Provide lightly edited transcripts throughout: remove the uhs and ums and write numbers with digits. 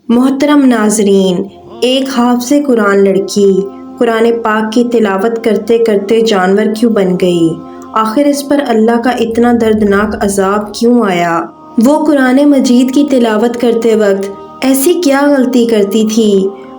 محترم ناظرین، ایک حافظ قرآن لڑکی قرآن پاک کی تلاوت کرتے کرتے جانور کیوں بن گئی؟ آخر اس پر اللہ کا اتنا دردناک عذاب کیوں آیا؟ وہ قرآن مجید کی تلاوت کرتے وقت ایسی کیا غلطی کرتی تھی؟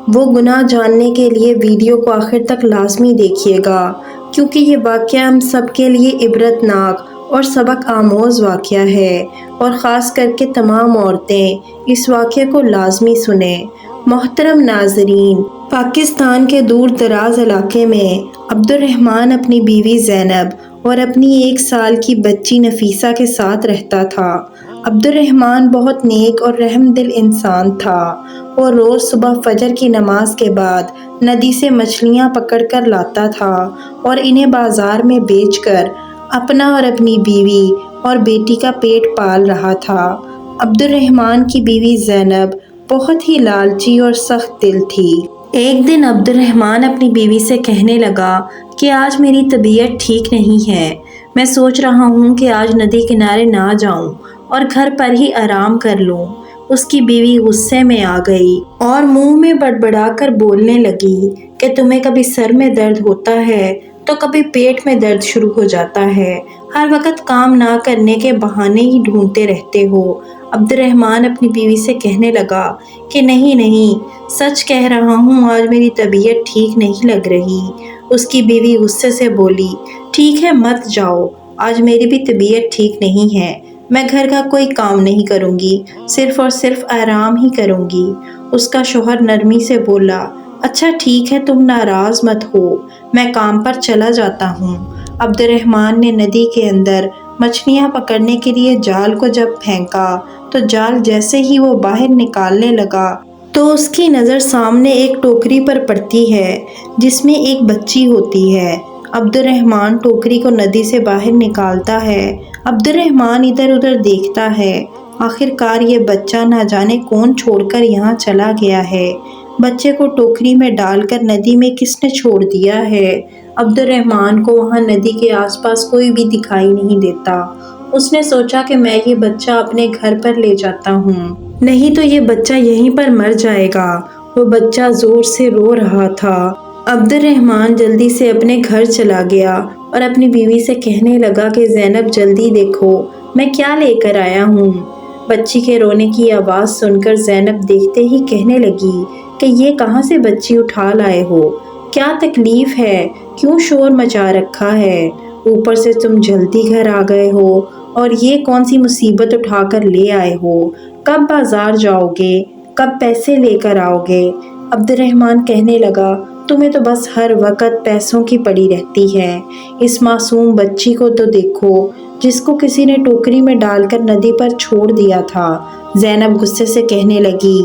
وہ گناہ جاننے کے لیے ویڈیو کو آخر تک لازمی دیکھیے گا، کیونکہ یہ واقعہ ہم سب کے لیے عبرتناک اور سبق آموز واقعہ ہے، اور خاص کر کے تمام عورتیں اس واقعے کو لازمی سنیں۔ محترم ناظرین، پاکستان کے دور دراز علاقے میں عبد الرحمن اپنی بیوی زینب اور اپنی 1 سال کی بچی نفیسہ کے ساتھ رہتا تھا۔ عبد الرحمن بہت نیک اور رحم دل انسان تھا، اور روز صبح فجر کی نماز کے بعد ندی سے مچھلیاں پکڑ کر لاتا تھا اور انہیں بازار میں بیچ کر اپنا اور اپنی بیوی اور بیٹی کا پیٹ پال رہا تھا۔ عبد الرحمن کی بیوی زینب بہت ہی لالچی اور سخت دل تھی۔ ایک دن عبد الرحمن اپنی بیوی سے کہنے لگا کہ آج میری طبیعت ٹھیک نہیں ہے، میں سوچ رہا ہوں کہ آج ندی کنارے نہ جاؤں اور گھر پر ہی آرام کر لوں۔ اس کی بیوی غصے میں آ گئی اور منہ میں بڑبڑا کر بولنے لگی کہ تمہیں کبھی سر میں درد ہوتا ہے تو کبھی پیٹ میں درد شروع ہو جاتا ہے، ہر وقت کام نہ کرنے کے بہانے ہی ڈھونڈتے رہتے ہو۔ عبد الرحمن اپنی بیوی سے کہنے لگا کہ نہیں، سچ کہہ رہا ہوں، آج میری طبیعت ٹھیک نہیں لگ رہی۔ اس کی بیوی غصے سے بولی، ٹھیک ہے مت جاؤ، آج میری بھی طبیعت ٹھیک نہیں ہے، میں گھر کا کوئی کام نہیں کروں گی، صرف اور صرف آرام ہی کروں گی۔ اس کا شوہر نرمی سے بولا، اچھا ٹھیک ہے، تم ناراض مت ہو، میں کام پر چلا جاتا ہوں۔ عبد الرحمن نے ندی کے اندر مچھلیاں پکڑنے کے لیے جال کو جب پھینکا تو جال جیسے ہی وہ باہر نکالنے لگا تو اس کی نظر سامنے ایک ٹوکری پر پڑتی ہے جس میں ایک بچی ہوتی ہے۔ عبد الرحمن ٹوکری کو ندی سے باہر نکالتا ہے۔ عبد الرحمن ادھر ادھر دیکھتا ہے، آخر کار یہ بچہ نہ جانے کون چھوڑ کر یہاں چلا گیا ہے۔ بچے کو ٹوکری میں ڈال کر ندی میں کس نے چھوڑ دیا ہے؟ عبد الرحمن کو وہاں ندی کے آس پاس کوئی بھی دکھائی نہیں دیتا۔ اس نے سوچا کہ میں یہ بچہ اپنے گھر پر لے جاتا ہوں، نہیں تو یہ بچہ یہیں پر مر جائے گا۔ وہ بچہ زور سے رو رہا تھا۔ عبد الرحمن جلدی سے اپنے گھر چلا گیا اور اپنی بیوی سے کہنے لگا کہ زینب جلدی دیکھو میں کیا لے کر آیا ہوں۔ بچی کے رونے کی آواز سن کر زینب دیکھتے ہی کہنے لگی کہ یہ کہاں سے بچی اٹھا لائے ہو؟ کیا تکلیف ہے؟ کیوں شور مچا رکھا ہے؟ اوپر سے تم جلدی گھر آ گئے ہو اور یہ کون سی مصیبت اٹھا کر لے آئے ہو؟ کب بازار جاؤ گے؟ کب پیسے لے کر آؤ گے؟ عبد الرحمن کہنے لگا، تمہیں تو بس ہر وقت پیسوں کی پڑی رہتی ہے۔ اس معصوم بچی کو تو دیکھو جس کو کسی نے ٹوکری میں ڈال کر ندی پر چھوڑ دیا تھا۔ زینب غصے سے کہنے لگی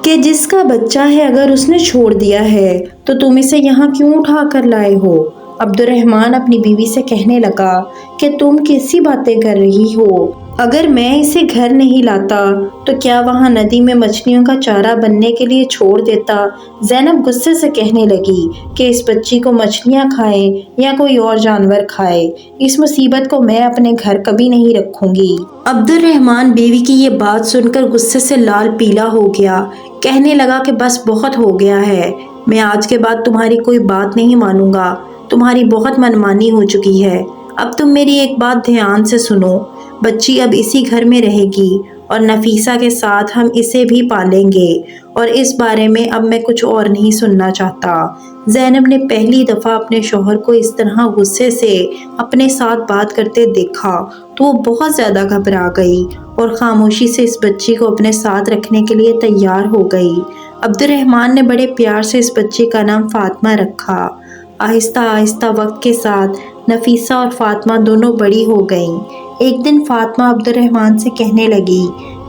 کہ جس کا بچہ ہے اگر اس نے چھوڑ دیا ہے تو تم اسے یہاں کیوں اٹھا کر لائے ہو؟ عبد الرحمن اپنی بیوی سے کہنے لگا کہ تم کیسی باتیں کر رہی ہو؟ اگر میں اسے گھر نہیں لاتا تو کیا وہاں ندی میں مچھلیوں کا چارہ بننے کے لیے چھوڑ دیتا؟ زینب غصے سے کہنے لگی کہ اس بچی کو مچھلیاں کھائیں یا کوئی اور جانور کھائے، اس مصیبت کو میں اپنے گھر کبھی نہیں رکھوں گی۔ عبد الرحمن بیوی کی یہ بات سن کر غصے سے لال پیلا ہو گیا، کہنے لگا کہ بس بہت ہو گیا ہے، میں آج کے بعد تمہاری کوئی بات نہیں مانوں گا، تمہاری بہت منمانی ہو چکی ہے۔ اب تم میری ایک بات دھیان سے سنو، بچی اب اسی گھر میں رہے گی اور نفیسہ کے ساتھ ہم اسے بھی پالیں گے، اور اس بارے میں اب میں کچھ اور نہیں سننا چاہتا۔ زینب نے پہلی دفعہ اپنے شوہر کو اس طرح غصے سے اپنے ساتھ بات کرتے دیکھا تو وہ بہت زیادہ گھبرا گئی اور خاموشی سے اس بچی کو اپنے ساتھ رکھنے کے لیے تیار ہو گئی۔ عبد الرحمن نے بڑے پیار سے اس بچی کا نام فاطمہ رکھا۔ آہستہ آہستہ وقت کے ساتھ نفیسہ اور فاطمہ دونوں بڑی ہو گئیں۔ ایک دن فاطمہ عبد الرحمن سے کہنے لگی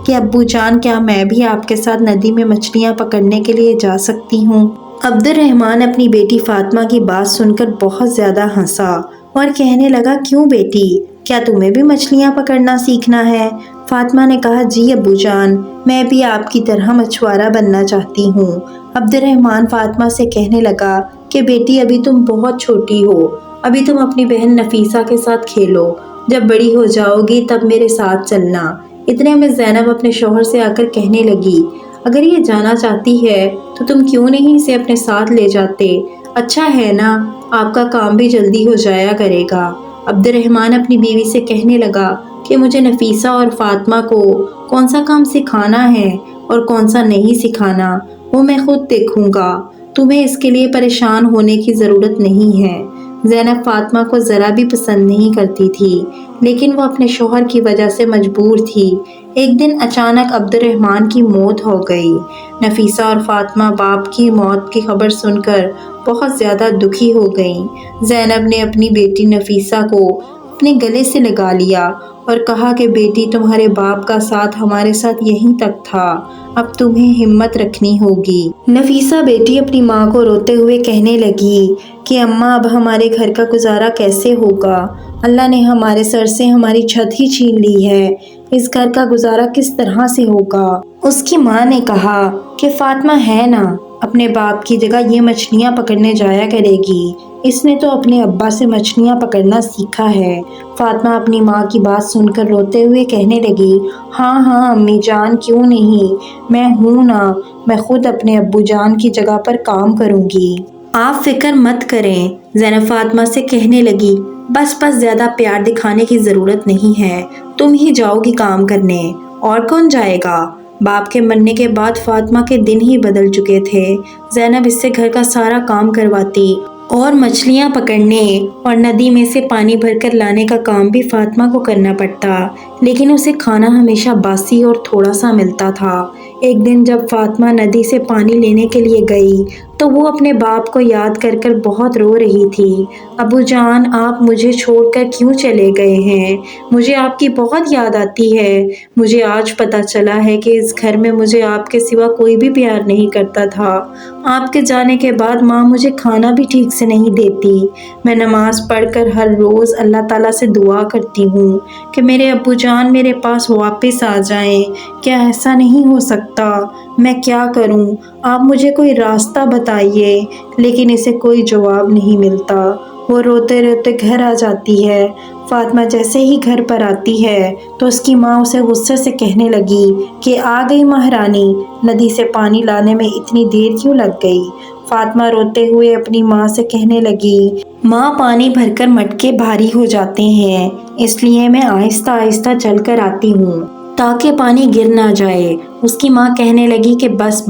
کہ ابو جان، کیا میں بھی آپ کے ساتھ ندی میں مچھلیاں پکڑنے کے لیے جا سکتی ہوں؟ عبد الرحمن اپنی بیٹی فاطمہ کی بات سن کر بہت زیادہ ہنسا اور کہنے لگا، کیوں بیٹی، کیا تمہیں بھی مچھلیاں پکڑنا سیکھنا ہے؟ فاطمہ نے کہا، جی ابو جان، میں بھی آپ کی طرح مچھوارہ بننا چاہتی ہوں۔ عبد الرحمن فاطمہ سے کہنے لگا کہ بیٹی ابھی تم بہت چھوٹی ہو، ابھی تم اپنی بہن نفیسہ کے ساتھ کھیلو، جب بڑی ہو جاؤ گی تب میرے ساتھ چلنا۔ اتنے میں زینب اپنے شوہر سے آ کر کہنے لگی، اگر یہ جانا چاہتی ہے تو تم کیوں نہیں اسے اپنے ساتھ لے جاتے؟ اچھا ہے نا، آپ کا کام بھی جلدی ہو جایا کرے گا۔ عبد الرحمن اپنی بیوی سے کہنے لگا کہ مجھے نفیسہ اور فاطمہ کو کون سا کام سکھانا ہے اور کون سا نہیں سکھانا وہ میں خود دیکھوں گا، تمہیں اس کے لیے پریشان ہونے کی ضرورت نہیں ہے۔ زینب فاطمہ کو ذرا بھی پسند نہیں کرتی تھی، لیکن وہ اپنے شوہر کی وجہ سے مجبور تھی۔ ایک دن اچانک عبد الرحمن کی موت ہو گئی۔ نفیسہ اور فاطمہ باپ کی موت کی خبر سن کر بہت زیادہ دکھی ہو گئیں۔ زینب نے اپنی بیٹی نفیسہ کو اپنے گلے سے لگا لیا اور کہا کہ بیٹی، تمہارے باپ کا ساتھ ہمارے ساتھ یہیں تک تھا، اب تمہیں ہمت رکھنی ہوگی۔ نفیسہ بیٹی اپنی ماں کو روتے ہوئے کہنے لگی کہ اماں، اب ہمارے گھر کا گزارا کیسے ہوگا؟ اللہ نے ہمارے سر سے ہماری چھت ہی چھین لی ہے، اس گھر کا گزارا کس طرح سے ہوگا؟ اس کی ماں نے کہا کہ فاطمہ ہے نا، اپنے باپ کی جگہ یہ مچھلیاں پکڑنے جایا کرے گی، اس نے تو اپنے ابا سے مچھلیاں پکڑنا سیکھا ہے۔ فاطمہ اپنی ماں کی بات سن کر روتے ہوئے کہنے لگی، ہاں ہاں امی جان، کیوں نہیں، میں ہوں نا، میں خود اپنے ابو جان کی جگہ پر کام کروں گی۔ آپ فکر مت کریں، زینب فاطمہ سے کہنے لگی، بس زیادہ پیار دکھانے کی ضرورت نہیں ہے، تم ہی جاؤ گی کام کرنے، اور کون جائے گا؟ باپ کے مرنے کے بعد فاطمہ کے دن ہی بدل چکے تھے۔ زینب اس سے گھر کا سارا کام کرواتی اور مچھلیاں پکڑنے اور ندی میں سے پانی بھر کر لانے کا کام بھی فاطمہ کو کرنا پڑتا، لیکن اسے کھانا ہمیشہ باسی اور تھوڑا سا ملتا تھا۔ ایک دن جب فاطمہ ندی سے پانی لینے کے لیے گئی تو وہ اپنے باپ کو یاد کر کر بہت رو رہی تھی۔ ابو جان، آپ مجھے چھوڑ کر کیوں چلے گئے ہیں؟ مجھے آپ کی بہت یاد آتی ہے۔ مجھے آج پتہ چلا ہے کہ اس گھر میں مجھے آپ کے سوا کوئی بھی پیار نہیں کرتا تھا۔ آپ کے جانے کے بعد ماں مجھے کھانا بھی ٹھیک سے نہیں دیتی۔ میں نماز پڑھ کر ہر روز اللہ تعالیٰ سے دعا کرتی ہوں کہ میرے ابو جان میرے پاس واپس آ جائیں۔ کیا ایسا نہیں ہو سکتا؟ میں کیا کروں؟ آپ مجھے کوئی راستہ بتائیے۔ لیکن اسے کوئی جواب نہیں ملتا۔ وہ روتے روتے گھر آ جاتی ہے۔ فاطمہ جیسے ہی گھر پر آتی ہے تو اس کی ماں اسے غصے سے کہنے لگی کہ آ گئی مہارانی، ندی سے پانی لانے میں اتنی دیر کیوں لگ گئی؟ فاطمہ روتے ہوئے اپنی ماں سے کہنے لگی، ماں، پانی بھر کر مٹکے بھاری ہو جاتے ہیں، اس لیے میں آہستہ آہستہ چل کر آتی ہوں تاکہ پانی گر نہ جائے۔ اس کی ماں کہنے لگی کہ بس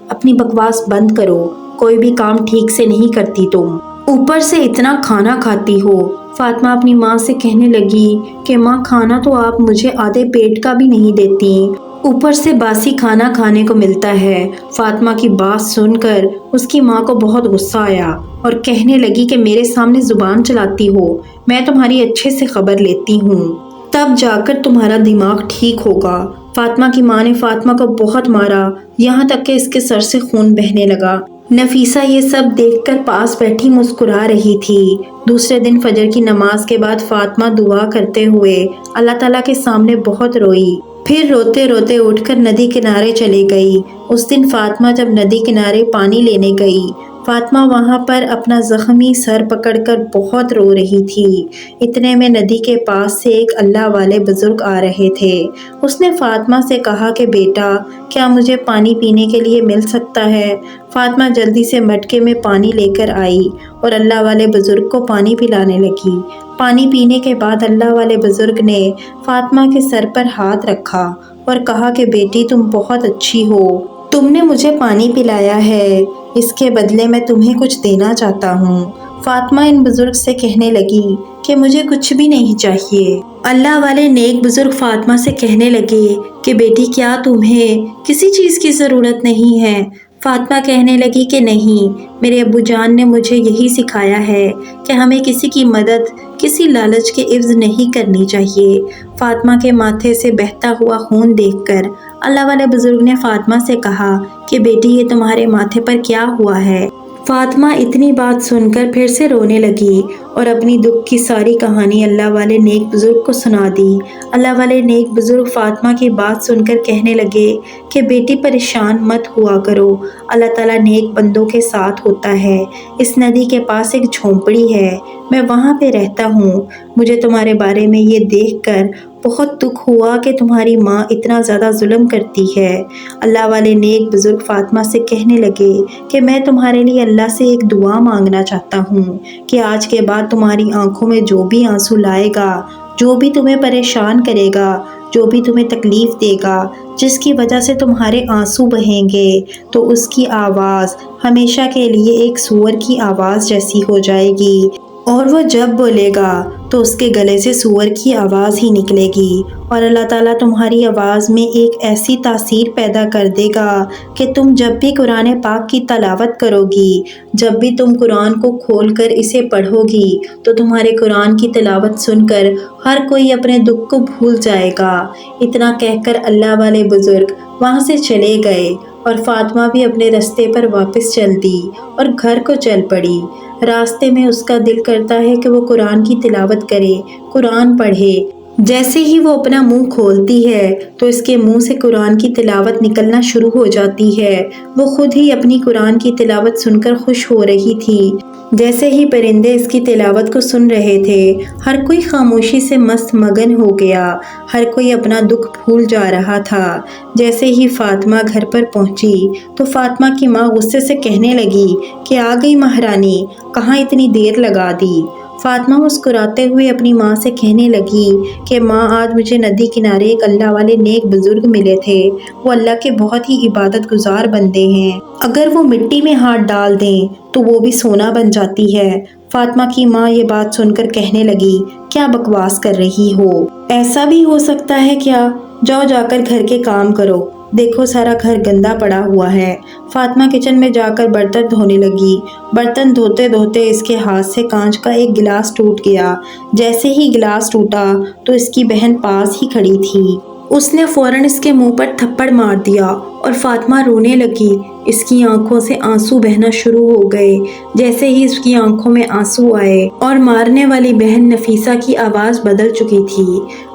اپنی بکواس بند کرو، کوئی بھی کام ٹھیک سے نہیں کرتی تم، اوپر سے اتنا کھانا کھاتی ہو۔ فاطمہ اپنی ماں سے کہنے لگی کہ ماں، کھانا تو آپ مجھے آدھے پیٹ کا بھی نہیں دیتی، اوپر سے باسی کھانا کھانے کو ملتا ہے۔ فاطمہ کی بات سن کر اس کی ماں کو بہت غصہ آیا اور کہنے لگی کہ میرے سامنے زبان چلاتی ہو، میں تمہاری اچھے سے خبر لیتی ہوں، تب جا کر تمہارا دماغ ٹھیک ہوگا۔ فاطمہ کی ماں نے فاطمہ کو بہت مارا، یہاں تک کہ اس کے سر سے خون بہنے لگا۔ نفیسہ یہ سب دیکھ کر پاس بیٹھی مسکرا رہی تھی۔ دوسرے دن فجر کی نماز کے بعد فاطمہ دعا کرتے ہوئے اللہ تعالیٰ کے سامنے بہت روئی، پھر روتے روتے اٹھ کر ندی کنارے چلی گئی۔ اس دن فاطمہ جب ندی کنارے پانی لینے گئی، فاطمہ وہاں پر اپنا زخمی سر پکڑ کر بہت رو رہی تھی۔ اتنے میں ندی کے پاس سے ایک اللہ والے بزرگ آ رہے تھے۔ اس نے فاطمہ سے کہا کہ بیٹا، کیا مجھے پانی پینے کے لیے مل سکتا ہے؟ فاطمہ جلدی سے مٹکے میں پانی لے کر آئی اور اللہ والے بزرگ کو پانی پلانے لگی۔ پانی پینے کے بعد اللہ والے بزرگ نے فاطمہ کے سر پر ہاتھ رکھا اور کہا کہ بیٹی، تم بہت اچھی ہو، تم نے مجھے پانی پلایا ہے، اس کے بدلے میں تمہیں کچھ دینا چاہتا ہوں۔ فاطمہ ان بزرگ سے کہنے لگی کہ مجھے کچھ بھی نہیں چاہیے۔ اللہ والے نیک بزرگ فاطمہ سے کہنے لگے کہ بیٹی، کیا تمہیں کسی چیز کی ضرورت نہیں ہے؟ فاطمہ کہنے لگی کہ نہیں، میرے ابو جان نے مجھے یہی سکھایا ہے کہ ہمیں کسی کی مدد کسی لالچ کے عوض نہیں کرنی چاہیے۔ فاطمہ کے ماتھے سے بہتا ہوا خون دیکھ کر اللہ والے بزرگ نے فاطمہ سے کہا کہ بیٹی، یہ تمہارے ماتھے پر کیا ہوا ہے؟ فاطمہ اتنی بات سن کر پھر سے رونے لگی اور اپنی دکھ کی ساری کہانی اللہ والے نیک بزرگ کو سنا دی۔ اللہ والے نیک بزرگ فاطمہ کی بات سن کر کہنے لگے کہ بیٹی، پریشان مت ہوا کرو، اللہ تعالیٰ نیک بندوں کے ساتھ ہوتا ہے۔ اس ندی کے پاس ایک جھونپڑی ہے، میں وہاں پہ رہتا ہوں۔ مجھے تمہارے بارے میں یہ دیکھ کر بہت دکھ ہوا کہ تمہاری ماں اتنا زیادہ ظلم کرتی ہے۔ اللہ والے نیک بزرگ فاطمہ سے کہنے لگے کہ میں تمہارے لیے اللہ سے ایک دعا مانگنا چاہتا ہوں کہ آج کے بعد تمہاری آنکھوں میں جو بھی آنسو لائے گا، جو بھی تمہیں پریشان کرے گا، جو بھی تمہیں تکلیف دے گا، جس کی وجہ سے تمہارے آنسو بہیں گے، تو اس کی آواز ہمیشہ کے لیے ایک سور کی آواز جیسی ہو جائے گی، اور وہ جب بولے گا تو اس کے گلے سے سور کی آواز ہی نکلے گی، اور اللہ تعالیٰ تمہاری آواز میں ایک ایسی تاثیر پیدا کر دے گا کہ تم جب بھی قرآن پاک کی تلاوت کرو گی، جب بھی تم قرآن کو کھول کر اسے پڑھو گی، تو تمہارے قرآن کی تلاوت سن کر ہر کوئی اپنے دکھ کو بھول جائے گا۔ اتنا کہہ کر اللہ والے بزرگ وہاں سے چلے گئے، اور فاطمہ بھی اپنے رستے پر واپس چل دی اور گھر کو چل پڑی۔ راستے میں اس کا دل کرتا ہے کہ وہ قرآن کی تلاوت کرے، قرآن پڑھے۔ جیسے ہی وہ اپنا منہ کھولتی ہے تو اس کے منہ سے قرآن کی تلاوت نکلنا شروع ہو جاتی ہے۔ وہ خود ہی اپنی قرآن کی تلاوت سن کر خوش ہو رہی تھی۔ جیسے ہی پرندے اس کی تلاوت کو سن رہے تھے، ہر کوئی خاموشی سے مست مگن ہو گیا، ہر کوئی اپنا دکھ بھول جا رہا تھا۔ جیسے ہی فاطمہ گھر پر پہنچی تو فاطمہ کی ماں غصے سے کہنے لگی کہ آ گئی مہارانی، کہاں اتنی دیر لگا دی؟ فاطمہ مسکراتے ہوئے اپنی ماں سے کہنے لگی کہ ماں، آج مجھے ندی کنارے ایک اللہ والے نیک بزرگ ملے تھے۔ وہ اللہ کے بہت ہی عبادت گزار بندے ہیں، اگر وہ مٹی میں ہاتھ ڈال دیں تو وہ بھی سونا بن جاتی ہے۔ فاطمہ کی ماں یہ بات سن کر کہنے لگی، کیا بکواس کر رہی ہو؟ ایسا بھی ہو سکتا ہے کیا؟ جاؤ جا کر گھر کے کام کرو، دیکھو سارا گھر گندا پڑا ہوا ہے۔ فاطمہ کچن میں جا کر برتن دھونے لگی۔ برتن دھوتے دھوتے اس کے ہاتھ سے کانچ کا ایک گلاس ٹوٹ گیا۔ جیسے ہی گلاس ٹوٹا تو اس کی بہن پاس ہی کھڑی تھی۔ اس نے فوراً اس کے منہ پر تھپڑ مار دیا اور فاطمہ رونے لگی۔ اس کی آنکھوں سے آنسو بہنا شروع ہو گئے۔ جیسے ہی اس کی آنکھوں میں آنسو آئے اور مارنے والی بہن نفیسہ کی آواز بدل چکی تھی،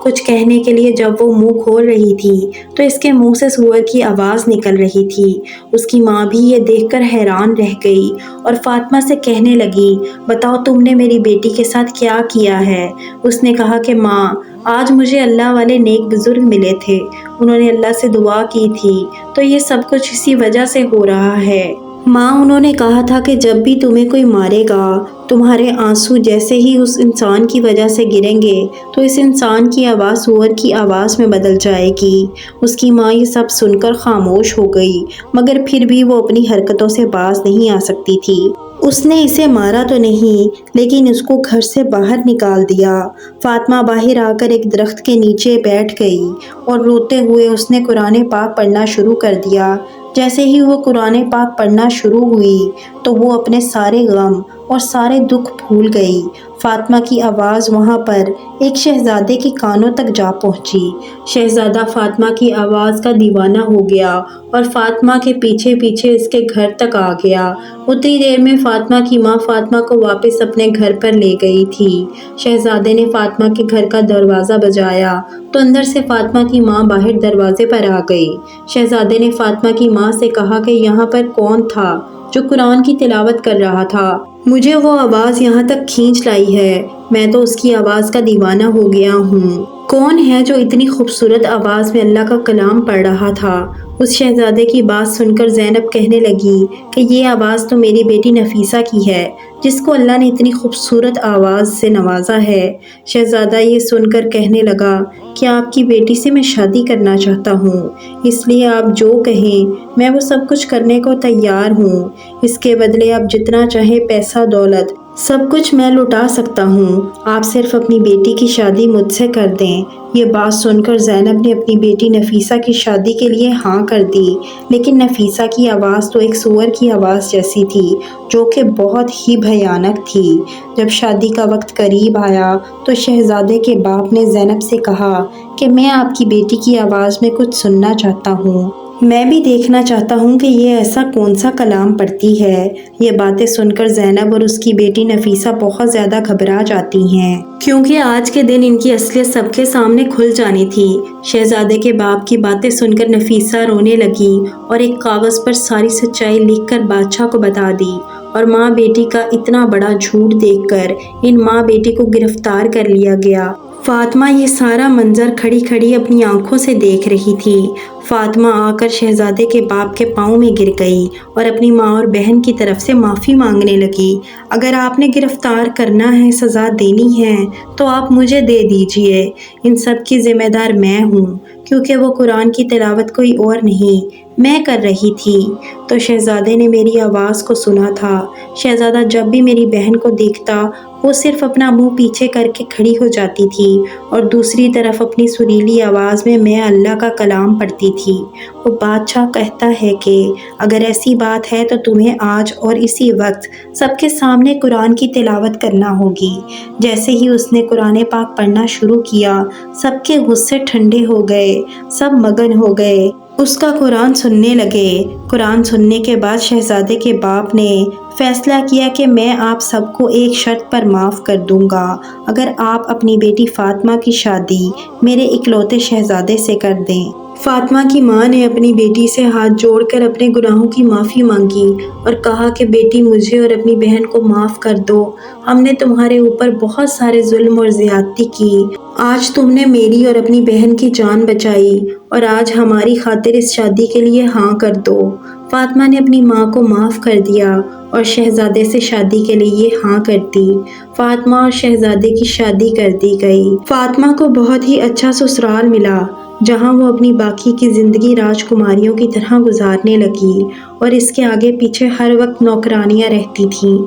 کچھ کہنے کے لیے جب وہ منہ کھول رہی تھی تو اس کے منہ سے سور کی آواز نکل رہی تھی۔ اس کی ماں بھی یہ دیکھ کر حیران رہ گئی اور فاطمہ سے کہنے لگی، بتاؤ تم نے میری بیٹی کے ساتھ کیا کیا ہے؟ اس نے کہا کہ ماں، آج مجھے اللہ والے نیک بزرگ ملے تھے، انہوں نے اللہ سے دعا کی تھی، تو یہ سب کچھ اسی وجہ سے ہو رہا ہے۔ ماں، انہوں نے کہا تھا کہ جب بھی تمہیں کوئی مارے گا، تمہارے آنسو جیسے ہی اس انسان کی وجہ سے گریں گے تو اس انسان کی آواز سور کی آواز میں بدل جائے گی۔ اس کی ماں یہ سب سن کر خاموش ہو گئی، مگر پھر بھی وہ اپنی حرکتوں سے باز نہیں آ سکتی تھی۔ اس نے اسے مارا تو نہیں، لیکن اس کو گھر سے باہر نکال دیا۔ فاطمہ باہر آ کر ایک درخت کے نیچے بیٹھ گئی اور روتے ہوئے اس نے قرآن پاک پڑھنا شروع کر دیا۔ جیسے ہی وہ قرآن پاک پڑھنا شروع ہوئی تو وہ اپنے سارے غم اور سارے دکھ بھول گئی۔ فاطمہ کی آواز وہاں پر ایک شہزادے کے کانوں تک جا پہنچی۔ شہزادہ فاطمہ کی آواز کا دیوانہ ہو گیا اور فاطمہ کے پیچھے پیچھے اس کے گھر تک آ گیا۔ اتنی دیر میں فاطمہ کی ماں فاطمہ کو واپس اپنے گھر پر لے گئی تھی۔ شہزادے نے فاطمہ کے گھر کا دروازہ بجایا تو اندر سے فاطمہ کی ماں باہر دروازے پر آ گئی۔ شہزادے نے فاطمہ کی ماں سے کہا کہ یہاں پر کون تھا جو قرآن کی تلاوت کر رہا تھا؟ مجھے وہ آواز یہاں تک کھینچ لائی ہے، میں تو اس کی آواز کا دیوانہ ہو گیا ہوں۔ کون ہے جو اتنی خوبصورت آواز میں اللہ کا کلام پڑھ رہا تھا؟ اس شہزادے کی بات سن کر زینب کہنے لگی کہ یہ آواز تو میری بیٹی نفیسہ کی ہے، جس کو اللہ نے اتنی خوبصورت آواز سے نوازا ہے۔ شہزادہ یہ سن کر کہنے لگا کہ آپ کی بیٹی سے میں شادی کرنا چاہتا ہوں، اس لیے آپ جو کہیں میں وہ سب کچھ کرنے کو تیار ہوں۔ اس کے بدلے آپ جتنا چاہیں پیسہ دولت سب کچھ میں لوٹا سکتا ہوں، آپ صرف اپنی بیٹی کی شادی مجھ سے کر دیں۔ یہ بات سن کر زینب نے اپنی بیٹی نفیسہ کی شادی کے لیے ہاں کر دی، لیکن نفیسہ کی آواز تو ایک سور کی آواز جیسی تھی، جو کہ بہت ہی بھیانک تھی۔ جب شادی کا وقت قریب آیا تو شہزادے کے باپ نے زینب سے کہا کہ میں آپ کی بیٹی کی آواز میں کچھ سننا چاہتا ہوں، میں بھی دیکھنا چاہتا ہوں کہ یہ ایسا کون سا کلام پڑھتی ہے۔ یہ باتیں سن کر زینب اور اس کی بیٹی نفیسہ بہت زیادہ گھبرا جاتی ہیں، کیونکہ آج کے دن ان کی اصلیت سب کے سامنے کھل جانی تھی۔ شہزادے کے باپ کی باتیں سن کر نفیسہ رونے لگی اور ایک کاغذ پر ساری سچائی لکھ کر بادشاہ کو بتا دی، اور ماں بیٹی کا اتنا بڑا جھوٹ دیکھ کر ان ماں بیٹی کو گرفتار کر لیا گیا۔ فاطمہ یہ سارا منظر کھڑی کھڑی اپنی آنکھوں سے دیکھ رہی تھی۔ فاطمہ آ کر شہزادے کے باپ کے پاؤں میں گر گئی اور اپنی ماں اور بہن کی طرف سے معافی مانگنے لگی۔ اگر آپ نے گرفتار کرنا ہے، سزا دینی ہے تو آپ مجھے دے دیجئے، ان سب کی ذمہ دار میں ہوں، کیونکہ وہ قرآن کی تلاوت کوئی اور نہیں، میں کر رہی تھی۔ تو شہزادے نے میری آواز کو سنا تھا۔ شہزادہ جب بھی میری بہن کو دیکھتا وہ صرف اپنا منہ پیچھے کر کے کھڑی ہو جاتی تھی اور دوسری طرف اپنی سریلی آواز میں اللہ کا کلام پڑھتی تھی۔ وہ بادشاہ کہتا ہے کہ اگر ایسی بات ہے تو تمہیں آج اور اسی وقت سب کے سامنے قرآن کی تلاوت کرنا ہوگی۔ جیسے ہی اس نے قرآن پاک پڑھنا شروع کیا، سب کے غصے ٹھنڈے ہو گئے، سب مگن ہو گئے، اس کا قرآن سننے لگے۔ قرآن سننے کے بعد شہزادے کے باپ نے فیصلہ کیا کہ میں آپ سب کو ایک شرط پر معاف کر دوں گا، اگر آپ اپنی بیٹی فاطمہ کی شادی میرے اکلوتے شہزادے سے کر دیں۔ فاطمہ کی ماں نے اپنی بیٹی سے ہاتھ جوڑ کر اپنے گناہوں کی معافی مانگی اور کہا کہ بیٹی مجھے اور اپنی بہن کو معاف کر دو، ہم نے تمہارے اوپر بہت سارے ظلم اور زیادتی کی، آج تم نے میری اور اپنی بہن کی جان بچائی اور آج ہماری خاطر اس شادی کے لیے ہاں کر دو۔ فاطمہ نے اپنی ماں کو معاف کر دیا اور شہزادے سے شادی کے لیے ہاں کر دی۔ فاطمہ اور شہزادے کی شادی کر دی گئی۔ فاطمہ کو بہت ہی اچھا سسرال ملا، جہاں وہ اپنی باقی کی زندگی راجکماریوں کی طرح گزارنے لگی اور اس کے آگے پیچھے ہر وقت نوکرانیاں رہتی تھیں۔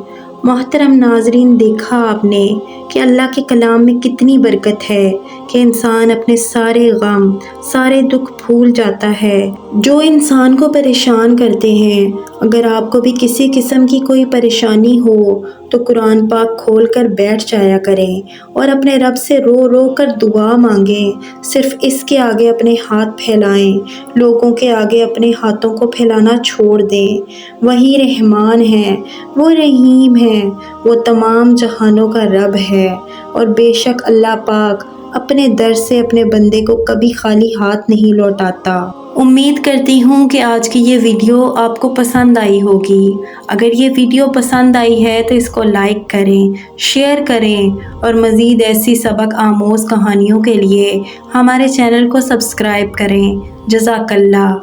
محترم ناظرین، دیکھا آپ نے کہ اللہ کے کلام میں کتنی برکت ہے کہ انسان اپنے سارے غم، سارے دکھ بھول جاتا ہے جو انسان کو پریشان کرتے ہیں۔ اگر آپ کو بھی کسی قسم کی کوئی پریشانی ہو تو قرآن پاک کھول کر بیٹھ جایا کریں اور اپنے رب سے رو رو کر دعا مانگیں۔ صرف اس کے آگے اپنے ہاتھ پھیلائیں، لوگوں کے آگے اپنے ہاتھوں کو پھیلانا چھوڑ دیں۔ وہی رحمان ہے، وہ رحیم ہے، وہ تمام جہانوں کا رب ہے اور بے شک اللہ پاک اپنے در سے اپنے بندے کو کبھی خالی ہاتھ نہیں لوٹاتا۔ امید کرتی ہوں کہ آج کی یہ ویڈیو آپ کو پسند آئی ہوگی۔ اگر یہ ویڈیو پسند آئی ہے تو اس کو لائک کریں، شیئر کریں اور مزید ایسی سبق آموز کہانیوں کے لیے ہمارے چینل کو سبسکرائب کریں۔ جزاک اللہ۔